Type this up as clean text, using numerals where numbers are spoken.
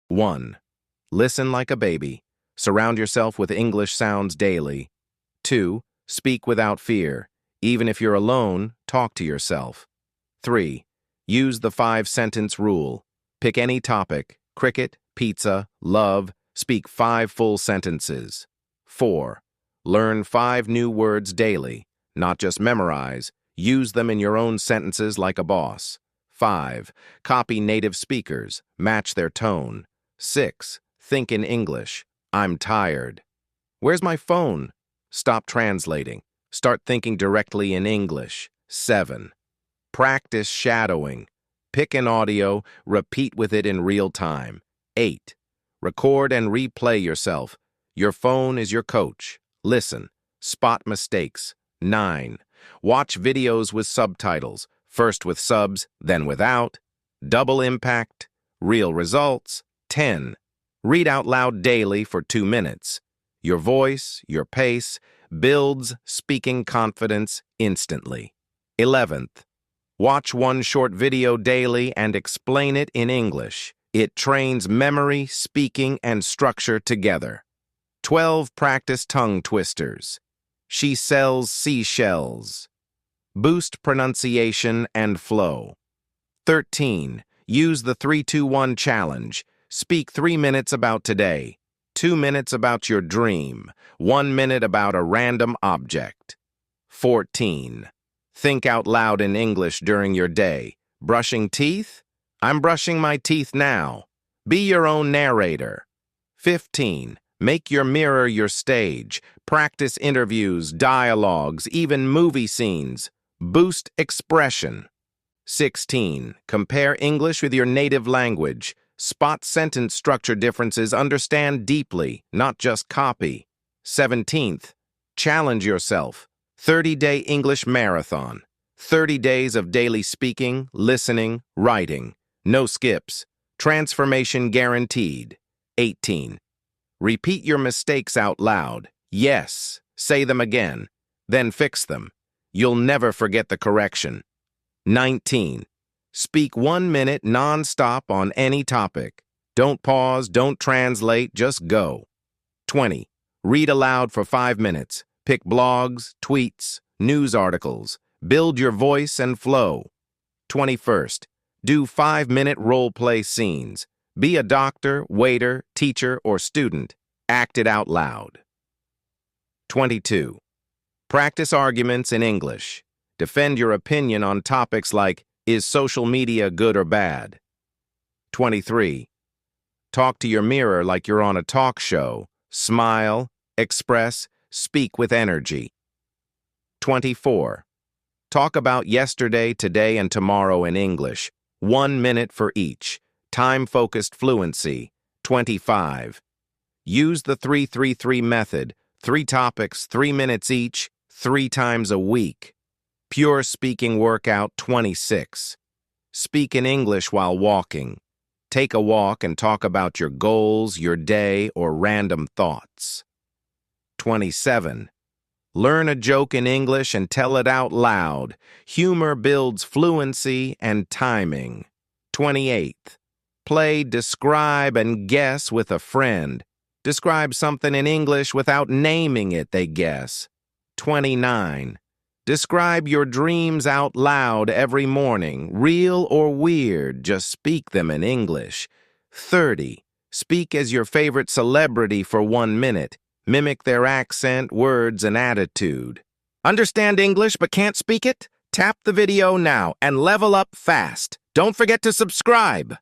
1. Listen like a baby. Surround yourself with English sounds daily. 2. Speak without fear. Even if you're alone, talk to yourself. 3. Use the 5-sentence rule. Pick any topic: cricket, pizza, love. Speak 5 full sentences. 4. Learn 5 new words daily. Not just memorize. Use them in your own sentences like a boss. 5. Copy native speakers. Match their tone. 6. Think in English. I'm tired. Where's my phone? Stop translating. Start thinking directly in English. 7. Practice shadowing. Pick an audio, repeat with it in real time. 8. Record and replay yourself. Your phone is your coach. Listen. Spot mistakes. 9. Watch videos with subtitles. First with subs, then without. Double impact. Real results. 10. Read out loud daily for 2 minutes. Your voice, your pace, builds speaking confidence instantly. 11th. Watch one short video daily and explain it in English. It trains memory, speaking, and structure together. 12. Practice tongue twisters. She sells seashells. Boost pronunciation and flow. 13. Use the 3-2-1 challenge. Speak 3 minutes about today, 2 minutes about your dream, 1 minute about a random object. 14. Think out loud in English during your day. Brushing teeth? I'm brushing my teeth now. Be your own narrator. 15. Make your mirror your stage. Practice interviews, dialogues, even movie scenes. Boost expression. 16. Compare English with your native language. Spot sentence structure differences, understand deeply, not just copy. 17th. Challenge yourself. 30-day English marathon. 30 days of daily speaking, listening, writing. No skips. Transformation guaranteed. 18. Repeat your mistakes out loud. Yes. Say them again. Then fix them. You'll never forget the correction. 19. Speak 1 minute non-stop on any topic. Don't pause, don't translate, just go. 20. Read aloud for 5 minutes. Pick blogs, tweets, news articles. Build your voice and flow. 21st. Do 5-minute role-play scenes. Be a doctor, waiter, teacher, or student. Act it out loud. 22. Practice arguments in English. Defend your opinion on topics like, is social media good or bad? 23. Talk to your mirror like you're on a talk show. Smile, express, speak with energy. 24. Talk about yesterday, today, and tomorrow in English. 1 minute for each. Time-focused fluency. 25. Use the 3-3-3 method. 3 topics, 3 minutes each, 3 times a week. Pure speaking workout 26. Speak in English while walking. Take a walk and talk about your goals, your day, or random thoughts. 27. Learn a joke in English and tell it out loud. Humor builds fluency and timing. 28. Play, describe, and guess with a friend. Describe something in English without naming it, they guess. 29. Describe your dreams out loud every morning, real or weird, just speak them in English. 30. Speak as your favorite celebrity for 1 minute. Mimic their accent, words, and attitude. Understand English but can't speak it? Tap the video now and level up fast. Don't forget to subscribe.